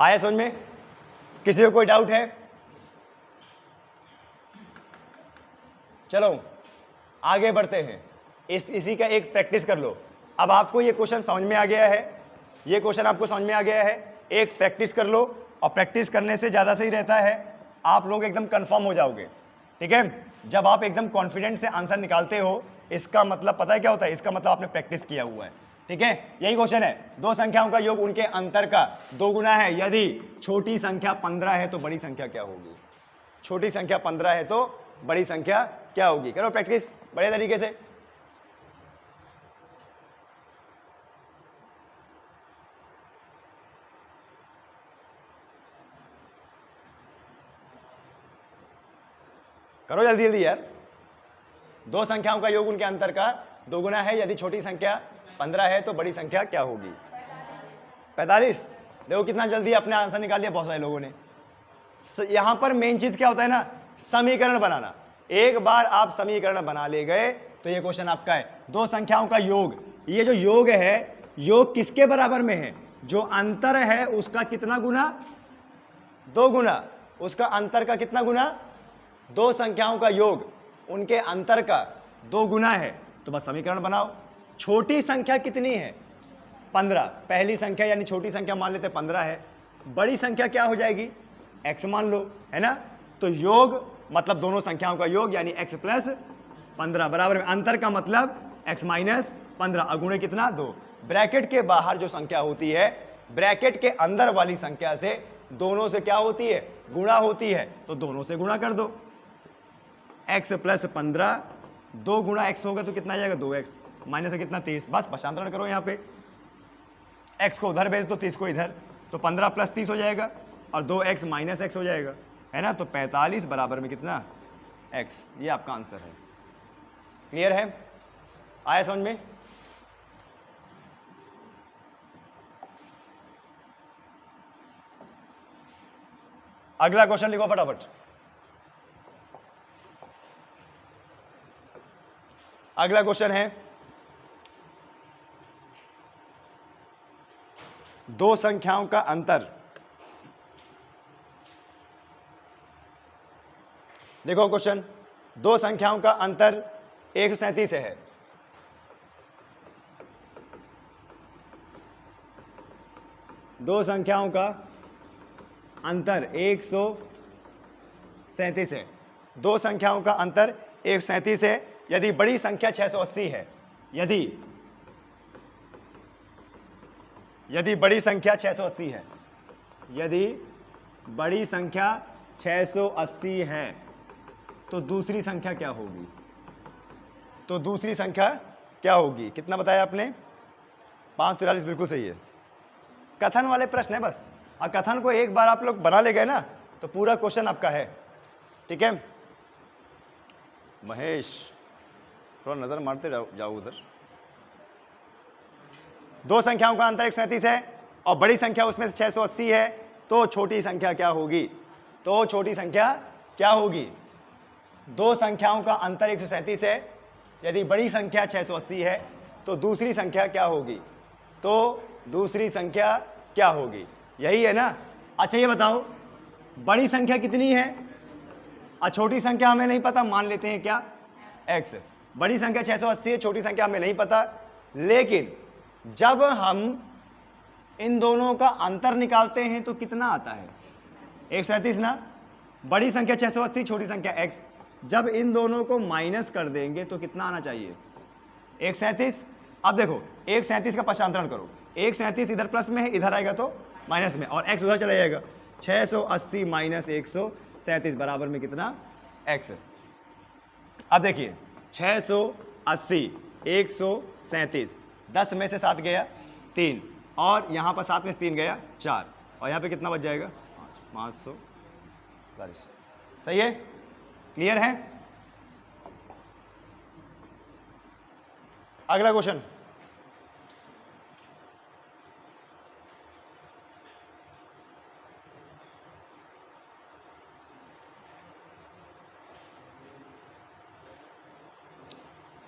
आया समझ में? किसी को कोई डाउट है? चलो आगे बढ़ते हैं। इसी का एक प्रैक्टिस कर लो। अब आपको ये क्वेश्चन समझ में आ गया है, ये क्वेश्चन आपको समझ में आ गया है, एक प्रैक्टिस कर लो, और प्रैक्टिस करने से ज़्यादा सही रहता है, आप लोग एकदम कंफर्म हो जाओगे। ठीक है, जब आप एकदम कॉन्फिडेंस से आंसर निकालते हो, इसका मतलब पता है क्या होता है? इसका मतलब आपने प्रैक्टिस किया हुआ है। ठीक है, यही क्वेश्चन है, दो संख्याओं का योग उनके अंतर का 2 गुना है, यदि छोटी संख्या 15 है तो बड़ी संख्या क्या होगी? छोटी संख्या 15 है तो बड़ी संख्या क्या होगी? करो प्रैक्टिस बड़े तरीके से। करो जल्दी जल्दी यार। दो संख्याओं का योग उनके अंतर का 2 गुना है, यदि छोटी संख्या 15 है तो बड़ी संख्या क्या होगी? 45। देखो कितना जल्दी अपने आंसर निकाल लिया बहुत सारे लोगों ने। यहां पर मेन चीज क्या होता है ना, समीकरण बनाना। एक बार आप समीकरण बना ले गए तो ये क्वेश्चन आपका है। दो संख्याओं का योग, ये जो योग है, योग किसके बराबर में है? जो अंतर है उसका कितना गुना? 2 गुना। उसका अंतर का कितना गुना? दो संख्याओं का योग उनके अंतर का 2 गुना है, तो बस समीकरण बनाओ। छोटी संख्या कितनी है? 15। पहली संख्या यानी छोटी संख्या मान लेते 15 है, बड़ी संख्या क्या हो जाएगी? x मान लो, है ना? तो योग मतलब दोनों संख्याओं का योग यानी x प्लस 15 बराबर में अंतर का मतलब x माइनस 15, अगुणे कितना? 2। ब्रैकेट के बाहर जो संख्या होती है, ब्रैकेट के अंदर वाली संख्या से दोनों से क्या होती है? गुणा होती है, तो दोनों से गुणा कर दो। x प्लस 15, 2 गुणा x होगा तो कितना आ जाएगा? 2x माइनस से कितना? 30। बस भाषांतरण करो, यहाँ पे x को उधर भेज दो, 30 को इधर, तो 15 प्लस 30 हो जाएगा और 2x माइनस x हो जाएगा, है ना? तो 45 बराबर में कितना? x। ये आपका आंसर है। क्लियर है? आया समझ में? अगला क्वेश्चन लिखो फटाफट। अगला क्वेश्चन है, दो संख्याओं का अंतर। देखो क्वेश्चन, दो संख्याओं का अंतर 137 है। दो संख्याओं का अंतर 137 है। दो संख्याओं का अंतर 137 है, यदि बड़ी संख्या 680 है, यदि बड़ी संख्या 680 है, यदि बड़ी संख्या 680 है, तो दूसरी संख्या क्या होगी? तो दूसरी संख्या क्या होगी? कितना बताया आपने? 543 बिल्कुल सही है। कथन वाले प्रश्न है बस, और कथन को एक बार आप लोग बना ले गए ना तो पूरा क्वेश्चन आपका है। ठीक है महेश, थोड़ा नजर मारते जाओ उधर। दो संख्याओं का अंतर 137 है और बड़ी संख्या उसमें से 680 है, तो छोटी संख्या क्या होगी? तो छोटी संख्या क्या होगी? दो संख्याओं का अंतर 137 है, यदि बड़ी संख्या 680 है, तो दूसरी संख्या क्या होगी? तो दूसरी संख्या क्या होगी? यही है ना? अच्छा ये बताओ, बड़ी संख्या कितनी है और छोटी संख्या हमें नहीं पता, मान लेते हैं क्या? x। बड़ी संख्या 680 है, छोटी संख्या हमें नहीं पता, लेकिन जब हम इन दोनों का अंतर निकालते हैं तो कितना आता है? 137 ना? बड़ी संख्या 680, छोटी संख्या x। जब इन दोनों को माइनस कर देंगे तो कितना आना चाहिए? 137। अब देखो 137 का पक्षांतरण करो, 137 इधर प्लस में है, इधर आएगा तो माइनस में, और x उधर चला जाएगा। 680 माइनस 137 बराबर में कितना? x। अब देखिए 680 137, 10 में से 7 गया 3, और यहाँ पर 7 में से 3 गया 4, और यहाँ पे कितना बच जाएगा? 540। सही है? क्लियर है? अगला क्वेश्चन,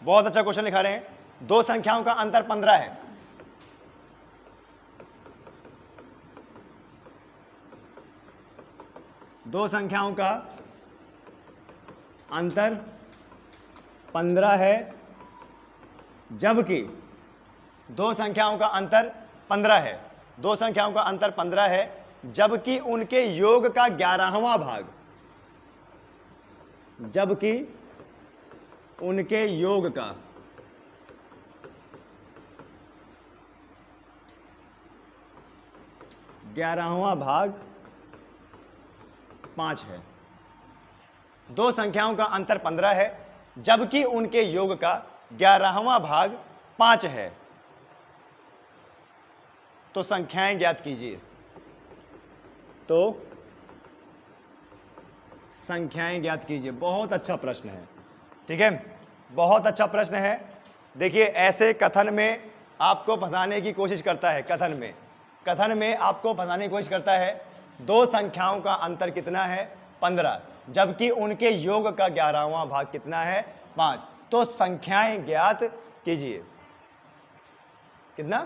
बहुत अच्छा क्वेश्चन लिखा रहे हैं। दो संख्याओं का अंतर 15 है, दो संख्याओं का अंतर 15 है, जबकि दो संख्याओं का अंतर 15 है, दो संख्याओं का अंतर 15 है, जबकि उनके योग का 11वां भाग, जबकि उनके योग का 11वां भाग 5 है। दो संख्याओं का अंतर 15 है, जबकि उनके योग का 11वां भाग 5 है। तो संख्याएं ज्ञात कीजिए। तो संख्याएं ज्ञात कीजिए। बहुत अच्छा प्रश्न है, ठीक है, बहुत अच्छा प्रश्न है। देखिए ऐसे कथन में आपको फंसाने की कोशिश करता है, कथन में आपको फंसाने की कोशिश करता है। दो संख्याओं का अंतर कितना है? 15, जबकि उनके योग का 11वां भाग कितना है? 5। तो संख्याएं ज्ञात कीजिए। कितना?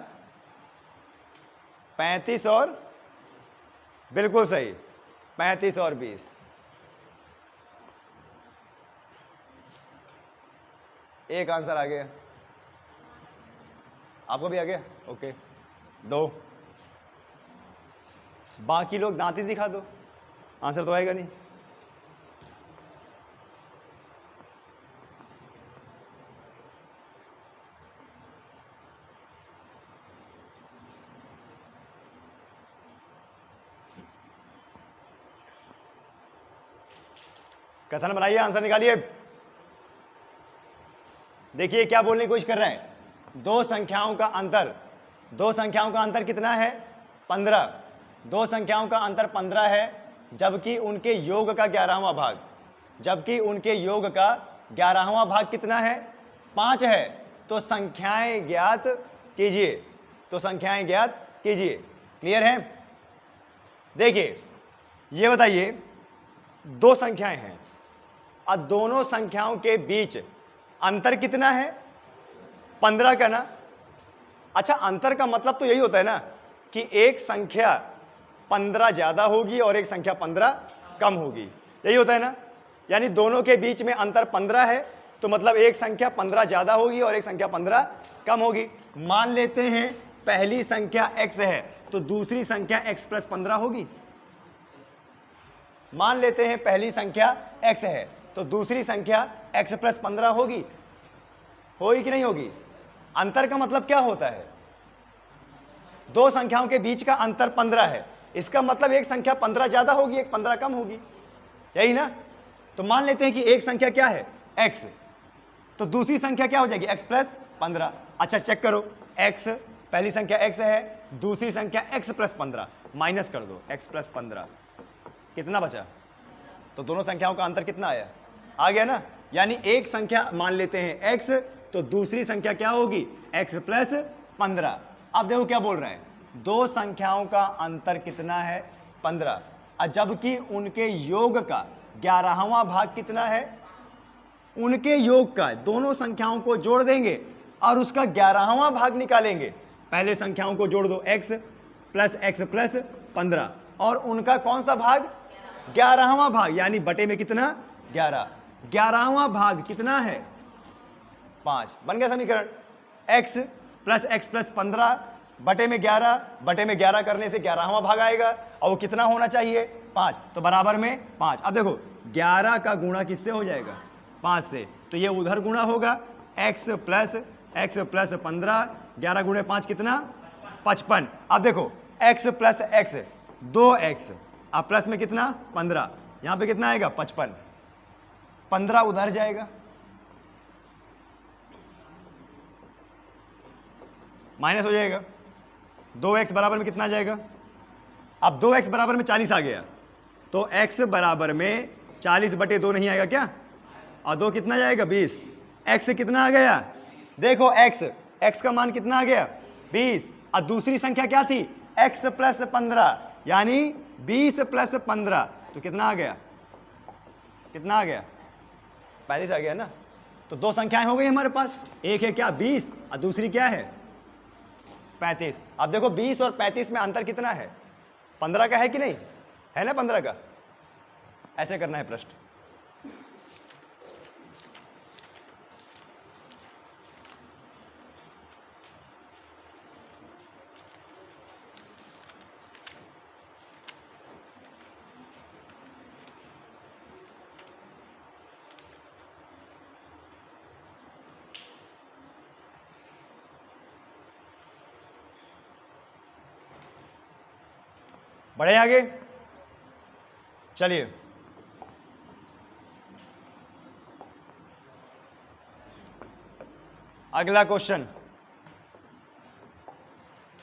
35 और, बिल्कुल सही, 35 और 20। एक आंसर आ गया, आपको भी आ गया? ओके, 2। बाकी लोग दांत ही दिखा दो, आंसर तो आएगा नहीं। कथन बनाइए, आंसर निकालिए। देखिए क्या बोलने की कोशिश कर रहे हैं। दो संख्याओं का अंतर कितना है? 15। दो संख्याओं का अंतर 15 है, जबकि उनके योग का 11वां भाग, कितना है? 5 है। तो संख्याएं ज्ञात कीजिए। क्लियर है? देखिए ये बताइए, दो संख्याएं हैं और दोनों संख्याओं के बीच अंतर कितना है? 15 का ना। अच्छा, अंतर का मतलब तो यही होता है ना कि एक संख्या 15 ज्यादा होगी और एक संख्या 15 कम होगी, यही होता है ना। यानी दोनों के बीच में अंतर 15 है, तो मतलब एक संख्या 15 ज्यादा होगी और एक संख्या 15 कम होगी। मान लेते हैं पहली संख्या x है, तो दूसरी संख्या x + 15 होगी। मान लेते हैं पहली संख्या x है, तो दूसरी संख्या x + 15 होगी कि नहीं होगी? अंतर का मतलब क्या होता है? दो संख्याओं के बीच का अंतर 15 है, इसका मतलब एक संख्या 15 ज्यादा होगी, एक 15 कम होगी, यही ना। तो मान लेते हैं कि एक संख्या क्या है? x, तो दूसरी संख्या क्या हो जाएगी? x + 15। अच्छा चेक करो, x, पहली संख्या x है, दूसरी संख्या x + 15, माइनस कर दो x + 15, कितना बचा? तो दोनों संख्याओं का अंतर कितना आया? आ गया ना। यानी एक संख्या मान लेते हैं x, तो दूसरी संख्या क्या होगी? x + 15। अब देखो क्या बोल रहे हैं, दो संख्याओं का अंतर कितना है? 15, जबकि उनके योग का 11वां भाग कितना है? उनके योग का, दोनों संख्याओं को जोड़ देंगे और उसका 11वां भाग निकालेंगे। पहले संख्याओं को जोड़ दो, x + 15, और उनका कौन सा भाग? 11वां भाग, यानी बटे में कितना? 11। 11वां भाग कितना है? 5। बन गया समीकरण। x + 15 बटे में 11 करने से 11वां भाग आएगा, और वो कितना होना चाहिए? 5। तो बराबर में 5। अब देखो 11 का गुणा किससे हो जाएगा? 5 से, तो ये उधर गुणा होगा, x + 15, 11 × 5 कितना? 55। अब देखो x + x 2x, अब प्लस में कितना? 15, यहां पे कितना आएगा? 55। 15 उधर जाएगा, माइनस हो जाएगा। 2x बराबर में कितना आ जाएगा? अब 2x बराबर में 40 आ गया, तो x बराबर में 40 बटे 2 नहीं आएगा क्या? और 2 कितना जाएगा? 20। x कितना आ गया? देखो x का मान कितना आ गया? 20। और दूसरी संख्या क्या थी? x + 15, यानी 20 + 15, तो कितना आ गया? 45 आ गया ना। तो दो संख्याएं हो गई हमारे पास, एक है क्या? 20, और दूसरी क्या है? 35। अब देखो 20 और 35 में अंतर कितना है? 15 का है कि नहीं? है ना 15 का? ऐसे करना है प्रश्न। बढ़े आगे, चलिए अगला क्वेश्चन।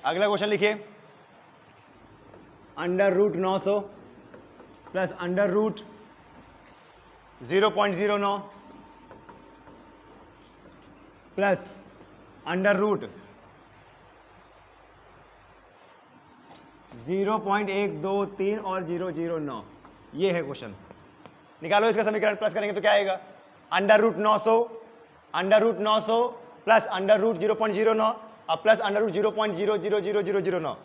अगला क्वेश्चन लिखिए, under root 900 plus under root 0.09 plus under root 0.123 और 009, ये है क्वेश्चन। निकालो इसका समीकरण, प्लस करेंगे तो क्या आएगा? Under root 900 plus under root 0.09 और प्लस अंडर रूट 0.000009।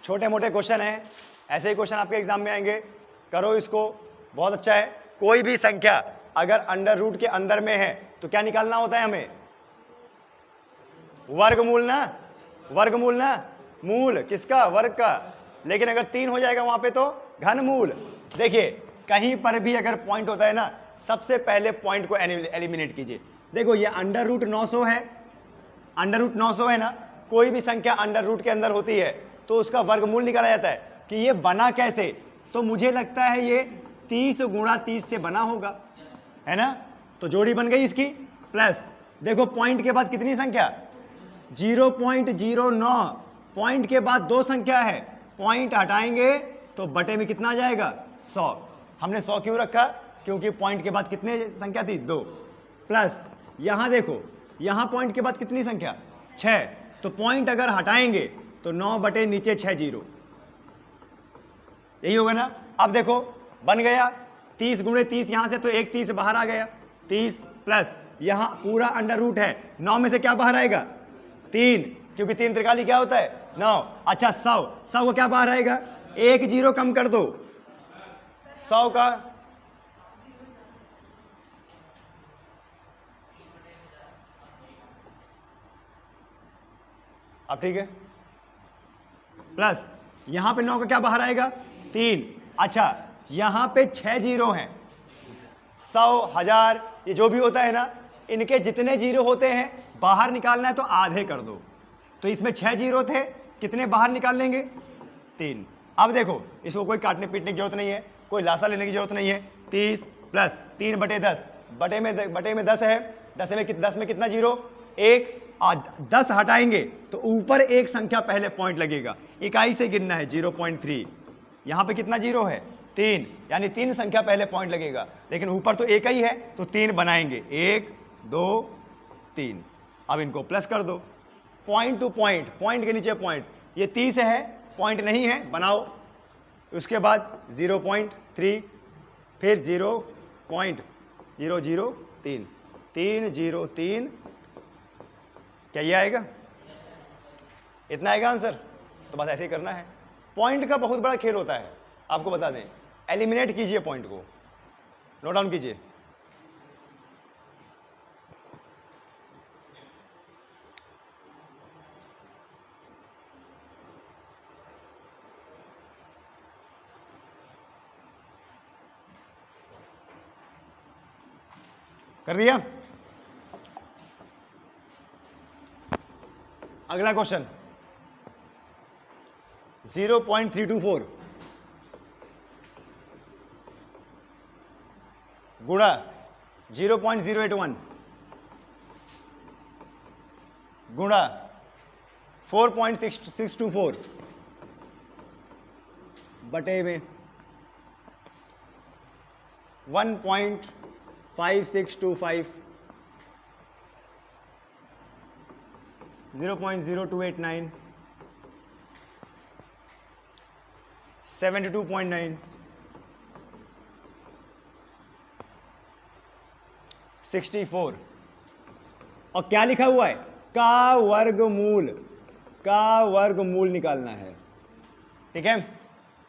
छोटे मोटे क्वेश्चन हैं, ऐसे ही क्वेश्चन आपके एग्जाम में आएंगे, करो इसको, बहुत अच्छा है। कोई भी संख्या अगर अंडर रूट के अंदर में है तो क्या निकालना होता है हमें? वर्गमूल ना, वर्गमूल ना, मूल किसका? वर्ग का। लेकिन अगर 3 हो जाएगा वहां पे तो घनमूल। देखिए कहीं पर भी अगर पॉइंट होता है ना, सबसे पहले पॉइंट को एलिमिनेट कीजिए। देखो ये अंडर रूट 900 है, अंडर रूट 900 है ना, कोई भी संख्या अंडर रूट के अंदर होती है तो उसका वर्गमूल निकाला जाता है। कि ये बना कैसे? तो मुझे लगता है ये 30 गुणा 30 से बना होगा, है ना? तो जोड़ी बन गई इसकी। प्लस देखो पॉइंट के बाद कितनी संख्या? 0.09। पॉइंट के बाद 2 संख्या है, पॉइंट हटाएंगे तो बटे में कितना आ जाएगा? 100। हमने 100 क्यों रखा? क्योंकि पॉइंट के बाद कितने संख्या थी? 2। प्लस यहां देखो, यहां पॉइंट के बाद कितनी संख्या? 6। तो पॉइंट अगर हटाएंगे तो 9 बटे नीचे 6 0, यही होगा ना? अब देखो बन गया 30 गुणे 30, यहां से तो एक 30 बाहर आ गया, 30 प्लस यहां पूरा अंडर रूट है, 9 में से क्या बाहर आएगा? 3, क्योंकि 3 त्रिकाली क्या होता है? 9। अच्छा 100 को क्या बाहर आएगा? 1 0 कम कर दो 100 का, अब ठीक है। प्लस यहां पे 9 का क्या बाहर आएगा? 3। अच्छा यहां पे 6 जीरो हैं, 100 1000 ये जो भी होता है ना, इनके जितने जीरो होते हैं बाहर निकालना है तो आधे कर दो। तो इसमें 6 जीरो थे, कितने बाहर निकाल लेंगे? 3। अब देखो इसको कोई काटने पीटने की जरूरत नहीं है, कोई लाशा लेने की जरूरत नहीं है। 30 प्लस 3 बटे 10, बटे में 10 है, 10 में कितना जीरो? 1। आज 10 हटाएंगे तो ऊपर एक संख्या पहले पॉइंट लगेगा, इकाई से गिनना है 0.3। यहां पे कितना जीरो है? 3, यानी 3 संख्या पहले पॉइंट लगेगा, लेकिन ऊपर तो एक ही है तो 3 बनाएंगे, 1 2 3। अब इनको प्लस कर दो, पॉइंट टू पॉइंट, पॉइंट के नीचे पॉइंट, ये 30 है, पॉइंट नहीं है, बनाओ। उसके बाद 0.3, फिर 0.003, 303, क्या ये आएगा? इतना आएगा आंसर? तो बस ऐसे ही करना है। पॉइंट का बहुत बड़ा खेल होता है, आपको बता दें। एलिमिनेट कीजिए पॉइंट को, नोट डाउन कीजिए। कर दिया? अगला क्वेश्चन 0.324 गुणा 0.081 गुणा 4.624 बटे में 1.5625 0.0289 72.9 64 और क्या लिखा हुआ है? का वर्गमूल निकालना है। ठीक है,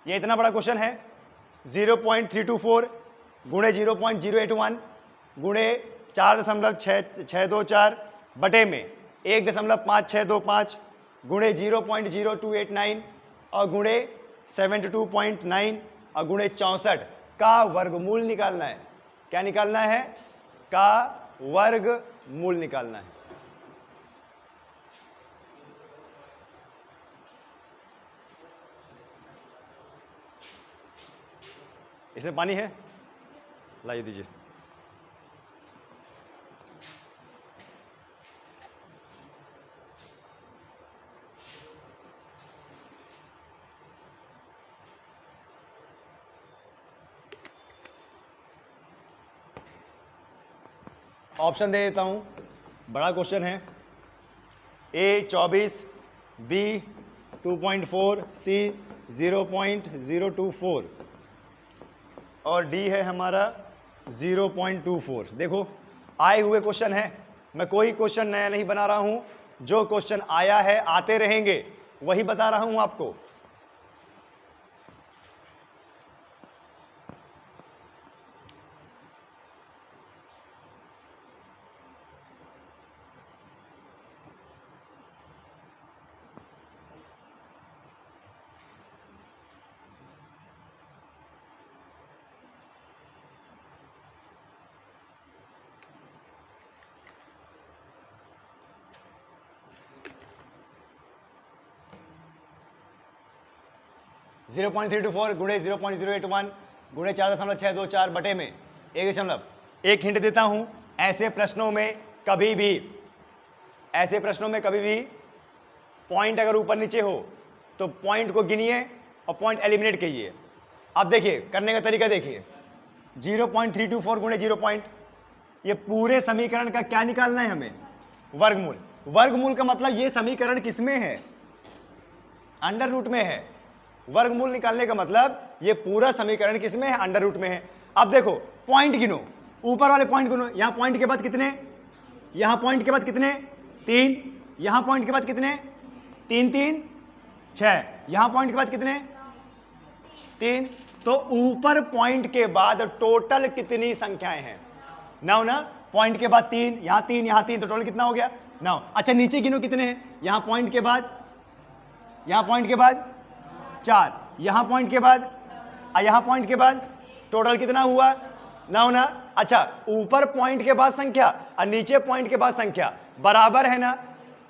ये इतना बड़ा क्वेश्चन है। 0.324 गुणे 0.081 गुणे 4.624 बटे में 1.5625 गुणे 0.0289 और गुणे 72.9 और गुणे 64 का वर्गमूल निकालना है। क्या निकालना है? का वर्गमूल निकालना है। इसमें पानी है, लाइए दीजिए। ऑप्शन दे देता हूं, बड़ा क्वेश्चन है। ए 24, बी 2.4, सी 0.024 और डी है हमारा 0.24। देखो आए हुए क्वेश्चन है, मैं कोई क्वेश्चन नया नहीं बना रहा हूं। जो क्वेश्चन आया है, आते रहेंगे, वही बता रहा हूं आपको। जीरो 0.324 गुणे 0.081 गुणे 4.624 बटे में 1.1। हिंट देता हूं, ऐसे प्रश्नों में कभी भी पॉइंट अगर ऊपर नीचे हो तो पॉइंट को गिनिए और पॉइंट एलिमिनेट कीजिए। अब देखिए करने का तरीका देखिए। 0.324 गुणे 0. ये पूरे समीकरण का क्या निकालना है हमें? वर्गमूल। वर्गमूल का मतलब ये समीकरण किसमें है? अंडर रूट में है। वर्गमूल निकालने का मतलब ये पूरा समीकरण किसमें है? अंडर रूट में है। अब देखो पॉइंट गिनो, ऊपर वाले पॉइंट गिनो। यहां पॉइंट के बाद कितने? यहां पॉइंट के बाद कितने? 3। यहां पॉइंट के बाद कितने? 3 3 6। यहां पॉइंट के बाद कितने? 3। तो ऊपर पॉइंट के बाद टोटल कितनी संख्याएं हैं? 9 ना। पॉइंट के बाद 3, यहां 3, यहां 3, तो टोटल कितना हो गया? 9। अच्छा नीचे गिनो कितने हैं? यहां पॉइंट के बाद 4, यहां पॉइंट के बाद यहां पॉइंट के बाद टोटल कितना हुआ? 9 ना। अच्छा ऊपर पॉइंट के बाद संख्या और नीचे पॉइंट के बाद संख्या बराबर है ना।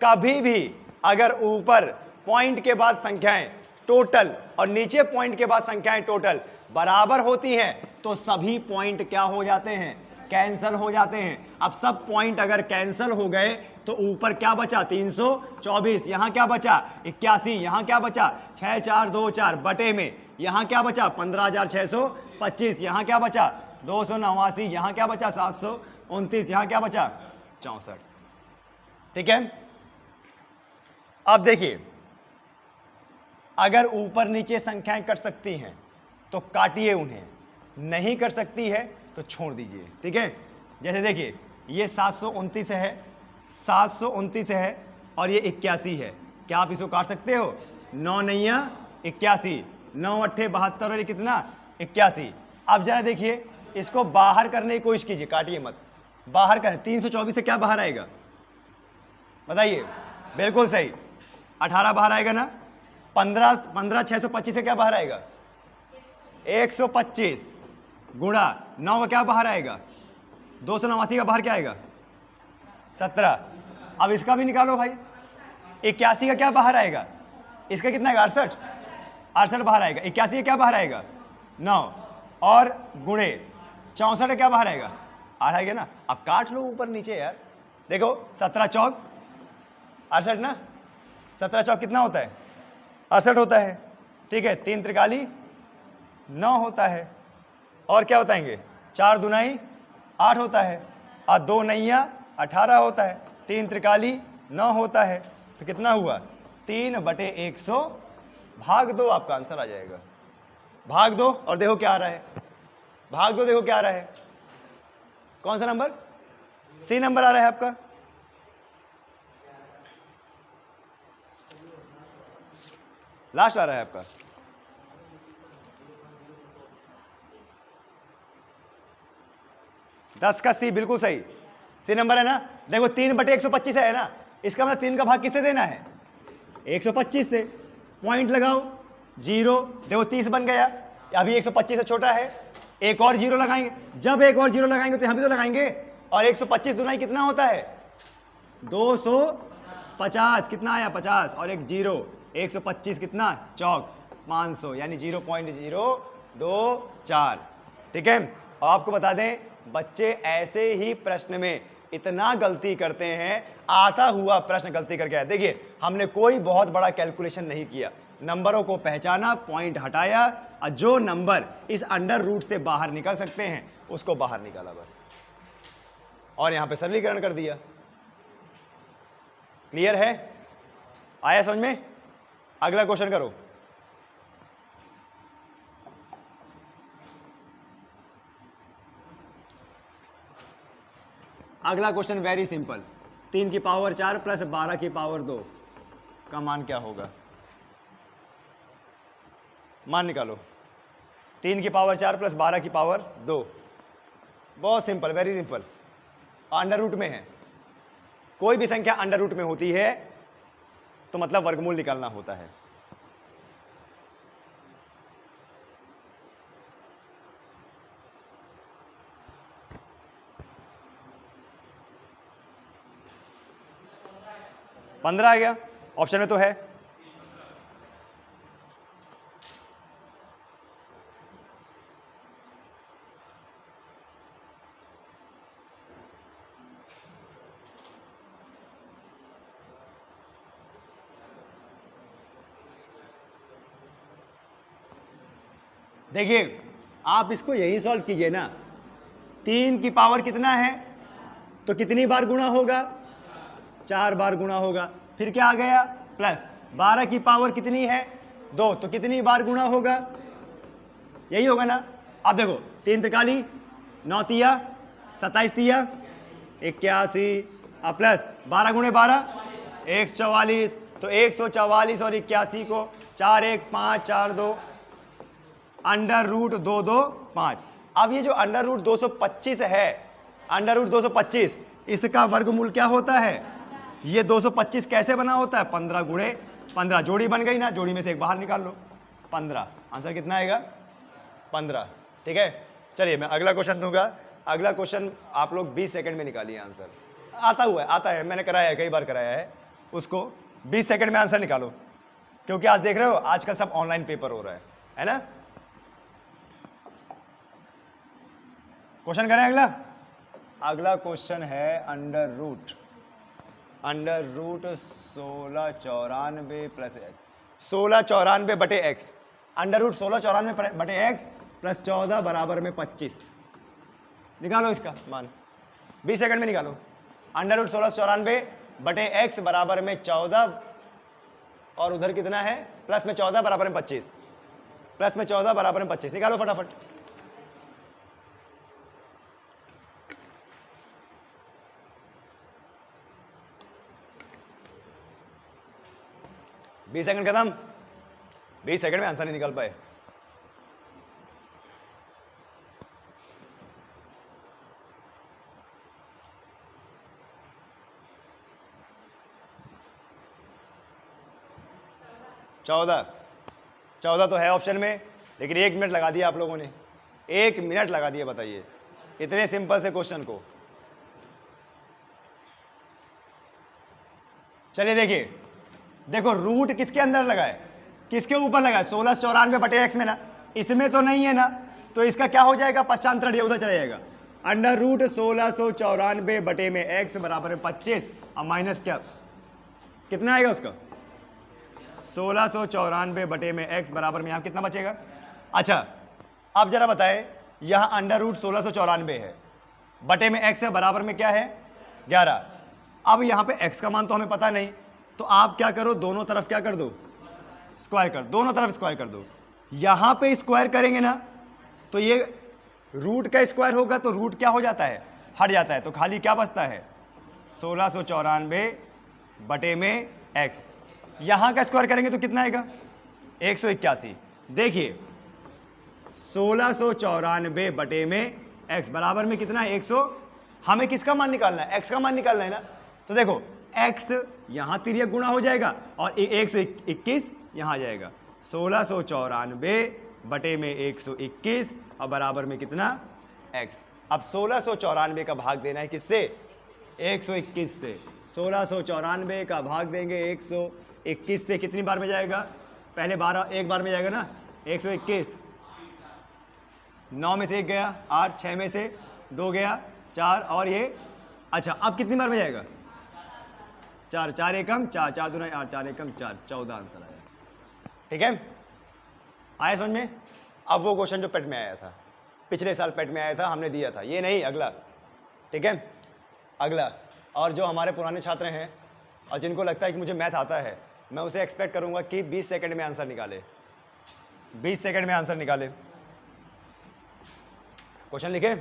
कभी भी अगर ऊपर पॉइंट के बाद संख्याएं टोटल और नीचे पॉइंट के बाद संख्याएं टोटल बराबर होती हैं तो सभी पॉइंट क्या हो जाते हैं? कैंसल हो जाते हैं। अब सब पॉइंट अगर कैंसल हो गए तो ऊपर क्या बचा? 324। यहां क्या बचा? 81। यहां क्या बचा? 6424 बटे में यहां क्या बचा? 15625। यहां क्या बचा? 289। यहां क्या बचा? 729। यहां क्या बचा? 64। ठीक है। अब देखिए अगर ऊपर नीचे संख्याएं कट सकती हैं तो काटिए उन्हें, नहीं कर सकती है तो छोड़ दीजिए। ठीक है। जैसे देखिए ये 729 है, 729 है और ये 81 है। क्या आप इसको काट सकते हो? 9 9 81, 9 8 72 और ये कितना? 81। अब जरा देखिए इसको बाहर करने की कोशिश कीजिए, काटिए मत, बाहर करें। 324 से क्या बाहर आएगा बताइए? बिल्कुल सही, 18 बाहर आएगा ना। 15 625 से क्या बाहर आएगा? 125 गुणा 9 का क्या बाहर आएगा? 289 का बाहर क्या आएगा? 17। अब इसका भी निकालो भाई। 81 का क्या बाहर आएगा? इसका कितना आएगा? 68। 68 बाहर आएगा। 81 का क्या बाहर आएगा? 9 और गुणे 64 का क्या बाहर आएगा? 8 आएगा ना। अब काट लो ऊपर नीचे यार। देखो 17 चौक 68 ना। 17 चौक कितना होता है? 68 होता है। ठीक है। 3 त्रिकाली 9 होता है। और क्या बताएंगे, 4 दुनाई 8 होता है, और 2 नैया 18 होता है, 3 त्रिकाली 9 होता है। तो कितना हुआ, 3/100 भाग 2 आपका आंसर आ जाएगा। भाग 2 और देखो क्या आ रहा है, भाग 2 देखो क्या आ रहा है, कौन सा नंबर, सी नंबर आ रहा है आपका। लास्ट आ रहा है आपका। दस का सी बिल्कुल सही, सी नंबर है ना। देखो 3/125 है ना, इसका मतलब 3 का भाग किससे देना है, 125 से। पॉइंट लगाओ, 0, देखो 30 बन गया, अभी 125 से छोटा है, एक और 0 लगाएंगे, जब एक और 0 लगाएंगे तो हम भी तो लगाएंगे। और 125 दुनाई कितना होता है, 250, कितना आया 50, और एक 0, 125 कितना चौक 500, यानी 0.024। ठीक है। और आपको बता दें, बच्चे ऐसे ही प्रश्न में इतना गलती करते हैं, आता हुआ प्रश्न गलती करके आए। देखिए हमने कोई बहुत बड़ा कैलकुलेशन नहीं किया, नंबरों को पहचाना, पॉइंट हटाया, और जो नंबर इस अंडर रूट से बाहर निकल सकते हैं उसको बाहर निकाला बस, और यहां पे सरलीकरण कर दिया। क्लियर है, आया समझ में। अगला क्वेश्चन करो। अगला क्वेश्चन वेरी सिंपल, 3 की पावर 4 प्लस 12 की पावर 2 का मान क्या होगा। मान निकालो, 3 की पावर 4 प्लस 12 की पावर 2, बहुत simple, very simple, under root में है। कोई भी संख्या अंडर रूट में होती है तो मतलब वर्गमूल निकालना होता है। पंद्रह आ गया, ऑप्शन में तो है। देखिए आप इसको यही सॉल्व कीजिए ना, 3 की पावर कितना है तो कितनी बार गुणा होगा, 4 बार गुणा होगा। फिर क्या आ गया, प्लस 12 की पावर कितनी है 2, तो कितनी बार गुणा होगा, यही होगा ना। अब देखो 3 त्रिकाली 9 तिया 27 तिया 81, अब प्लस 12 गुणे 12 144, तो 144 और 81 को 4 1 5 4 2 अंडर रूट 2 2 5। अब ये जो अंडर रूट 225 है, अंडर रूट 225, इसका वर्गमूल क्या होता है, ये 225 कैसे बना होता है, 15 गुणे 15, जोड़ी बन गई ना, जोड़ी में से एक बाहर निकाल लो, 15, आंसर कितना आएगा 15। ठीक है, चलिए मैं अगला क्वेश्चन दूंगा। अगला क्वेश्चन आप लोग 20 सेकंड में निकालिए आंसर। आता हुआ है, आता है, मैंने कराया है, कई बार कराया है उसको। 20 सेकंड में आंसर निकालो, क्योंकि आज देख रहे हो आजकल सब ऑनलाइन पेपर हो रहा है ना। क्वेश्चन करें अगला। अगला क्वेश्चन है अंडर रूट 1694 प्लस एक्स, 1694 बटे एक्स, अंडर रूट 1694 बटे एक्स प्लस 14 बराबर में 25। निकालो इसका मान, 20 सेकंड में निकालो। अंडर रूट 1694 बटे एक्स बराबर में 14, और उधर कितना है, प्लस में 14 बराबर में 25, प्लस में 14 बराबर में 25, निकालो फटाफट। 20 सेकंड खत्म, 20 सेकंड में आंसर नहीं निकाल पाए। चौदह तो है ऑप्शन में, लेकिन 1 मिनट लगा दिया आप लोगों ने, 1 मिनट लगा दिया। बताइए इतने सिंपल से क्वेश्चन को। चलिए देखिए, देखो रूट किसके अंदर लगा है, किसके ऊपर लगा है, 1694 बटे एक्स में ना, इसमें तो नहीं है ना, तो इसका क्या हो जाएगा, पश्चांतरण उधर चला जाएगा। अंडर रूट 1694 बटे में एक्स बराबर 25, और माइनस क्या, कितना आएगा उसका, 1694 बटे में एक्स बराबर में यहां कितना बचेगा। अच्छा अब जरा बताए, यह अंडर रूट 1694 है, बटे में x है, बराबर में क्या है 11। अब यहाँ पे x का मान तो हमें पता नहीं, तो आप क्या करो, दोनों तरफ क्या कर दो, स्क्वायर कर, दोनों तरफ स्क्वायर कर दो। यहाँ पे स्क्वायर करेंगे ना तो ये रूट का स्क्वायर होगा तो रूट क्या हो जाता है, हट जाता है, तो खाली क्या बचता है 1694 बटे में x। यहाँ का स्क्वायर करेंगे तो कितना आएगा 181। देखिए 1694 बटे में x बराबर में कितना है 100। हमें किसका मान निकालना है, x का मान निकालना है ना। तो देखो x यहाँ तिर्यक गुणा हो जाएगा और 121 यहाँ आ जाएगा, 1694 बटे में 121 और बराबर में कितना x। अब 1694 का भाग देना है किससे, 121 से। 1694 का भाग देंगे 121 से, कितनी बार में जाएगा, पहले 12 एक बार में जाएगा ना, 121, 9 में से 1 गया, 8, 6 में से 2 गया, 4 और ये, अच्छा अब कितनी बार में जाएगा 4, 4 एकम 4, 4 दूना 8, 4 एकम 4, 14 आंसर आया। ठीक है, आया समझ में। अब वो क्वेश्चन जो पेट में आया था, पिछले साल पेट में आया था, हमने दिया था, ये नहीं अगला। ठीक है, अगला। और जो हमारे पुराने छात्र हैं और जिनको लगता है कि मुझे मैथ आता है, मैं उसे एक्सपेक्ट करूंगा कि 20 सेकंड में आंसर निकाले, 20 सेकंड में आंसर निकाले। क्वेश्चन लिखे,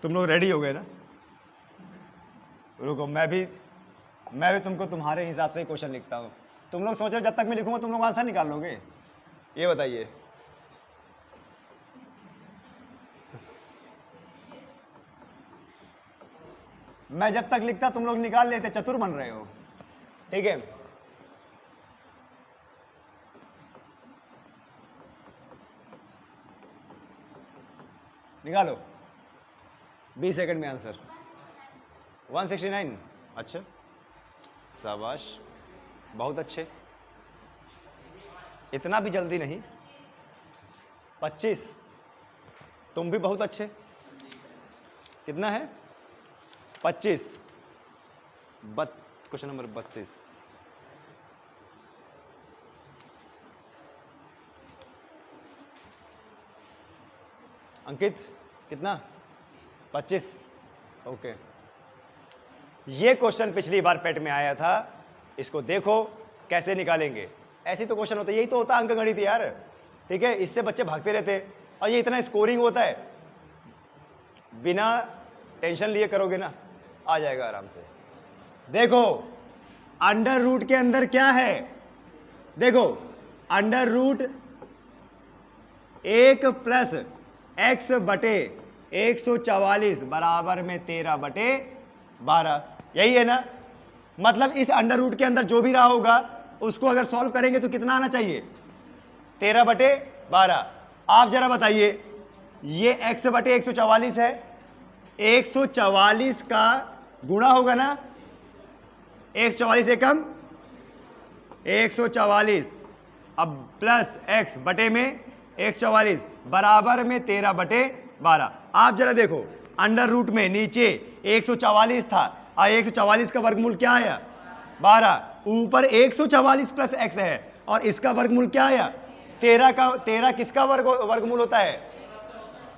तुम लोग रेडी हो गए ना, रुको मैं भी तुमको तुम्हारे हिसाब से ही क्वेश्चन लिखता हूँ। तुम लोग सोच रहे जब तक मैं लिखूंगा तुम लोग आंसर निकाल लोगे, ये बताइए। मैं जब तक लिखता तुम लोग निकाल लेते, चतुर बन रहे हो। ठीक है, निकालो 20 सेकंड में आंसर। 169, अच्छा शाबाश, बहुत अच्छे, इतना भी जल्दी नहीं। 25, तुम भी बहुत अच्छे। कितना है 25, क्वेश्चन नंबर 32। अंकित कितना 25, ओके। ये क्वेश्चन पिछली बार पेट में आया था, इसको देखो कैसे निकालेंगे। ऐसे तो क्वेश्चन होता है, यही तो होता है अंकगणित यार। ठीक है, इससे बच्चे भागते रहते हैं और ये इतना स्कोरिंग होता है, बिना टेंशन लिए करोगे ना आ जाएगा आराम से। देखो अंडर रूट के अंदर क्या है, देखो अंडर रूट 1 प्लस x बटे 144 बराबर में 13 बटे 12, यही है ना। मतलब इस अंडर रूट के अंदर जो भी रहा होगा उसको अगर सॉल्व करेंगे तो कितना आना चाहिए 13 बटे 12। आप जरा बताइए, ये x बटे 144 है, 144 का गुणा होगा ना, 144 एकम 144, अब प्लस x बटे में 144 बराबर में 13 बटे 12। आप जरा देखो अंडर रूट में नीचे 144 था और 144 का वर्गमूल क्या आया 12, ऊपर 144 प्लस x है और इसका वर्गमूल क्या आया 13 किसका वर्गमूल होता है,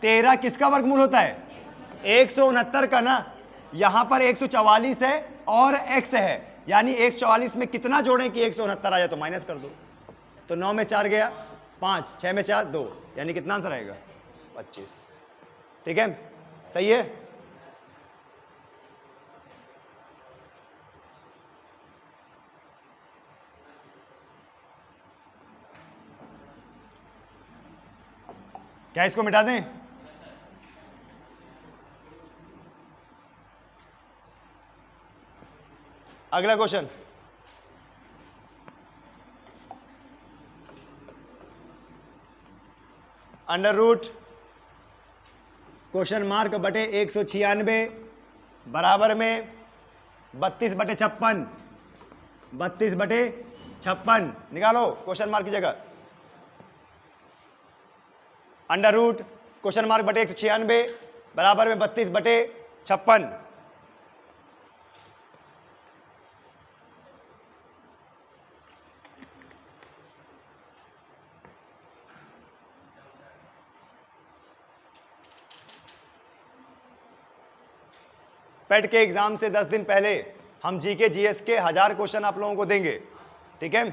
13 किसका वर्गमूल होता है 169 का ना। यहां पर 144 है और x है, यानी 144 में कितना जोड़ें कि 169 आ जाए, तो माइनस कर दो, तो 9 में 4 गया 5, 6 में 4 2, यानी कितना आंसर आएगा 25। ठीक है, सही है। क्या इसको मिटा दें, अगला question. Under root question mark बटे 196 बराबर में 32 बटे 56, 32 बटे 56 निकालो क्वेश्चन मार्क की जगह। अंडर रूट क्वेश्चन मार्क बटे 196 बराबर में 32 बटे 56। पेट के एग्जाम से 10 दिन पहले हम जीके जीएस के 1000 क्वेश्चन आप लोगों को देंगे, ठीक है।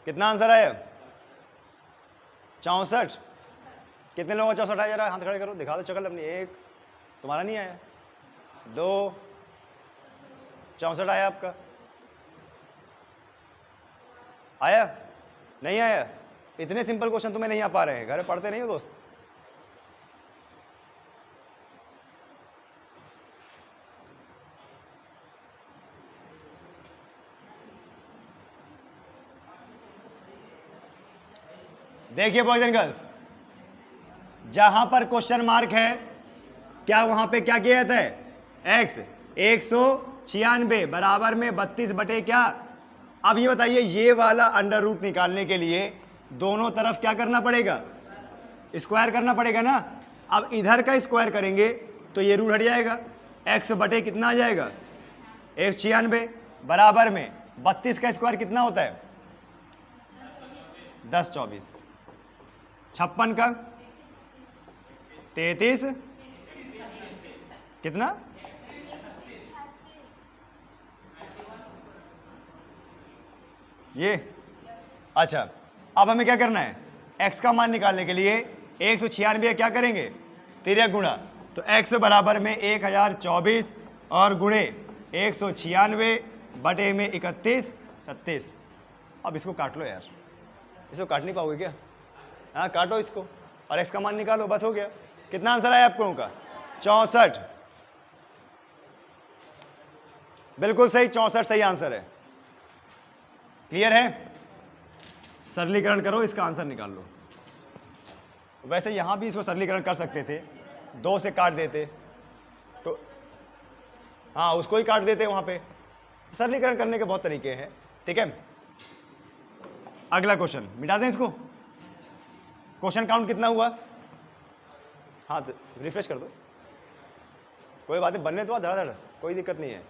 कितना आंसर आया? 64। कितने लोगों का 64 आया? जरा हाथ खड़े करो, दिखा दो चकल अपनी। एक, तुम्हारा नहीं आया? 2, 64 आया आपका? आया? नहीं आया? इतने सिंपल क्वेश्चन तुम्हें नहीं आ पा रहे हैं, घर में पढ़ते नहीं हो दोस्त? देखिए बॉयज एंड गर्ल्स, जहां पर क्वेश्चन मार्क है, क्या वहां पे क्या किया जाता है? x 196 बराबर में 32 बटे क्या? अब ये बताइए, ये वाला अंडर रूट निकालने के लिए दोनों तरफ क्या करना पड़ेगा? स्क्वायर करना पड़ेगा ना। अब इधर का स्क्वायर करेंगे तो ये रूट हट जाएगा, x बटे कितना आ जाएगा? 196 बराबर में 32 का स्क्वायर कितना होता है? 10 24, 56 का 33, कितना? ये अच्छा, अब हमें क्या करना है? x का मान निकालने के लिए 196 क्या करेंगे? तिर्यक गुणा, तो x बराबर में 1024 और गुणे 196 बटे में 31 36। अब इसको काट लो यार, इसको काट नहीं पाओगे क्या? हाँ काटो इसको और x का मान निकालो, बस हो गया। कितना आंसर आया आप लोगों का? 64। बिल्कुल सही, 64 सही आंसर है। क्लियर है? सरलीकरण करो, इसका आंसर निकाल लो। वैसे यहां भी इसको सरलीकरण कर सकते थे, 2 से काट देते तो, हाँ उसको ही काट देते वहां पे। सरलीकरण करने के बहुत तरीके हैं, ठीक है। अगला क्वेश्चन मिटा दें इसको। क्वेश्चन काउंट कितना हुआ? हाँ रिफ्रेश कर दो, कोई बात नहीं, बनने दो धड़ाधड़, कोई दिक्कत नहीं है।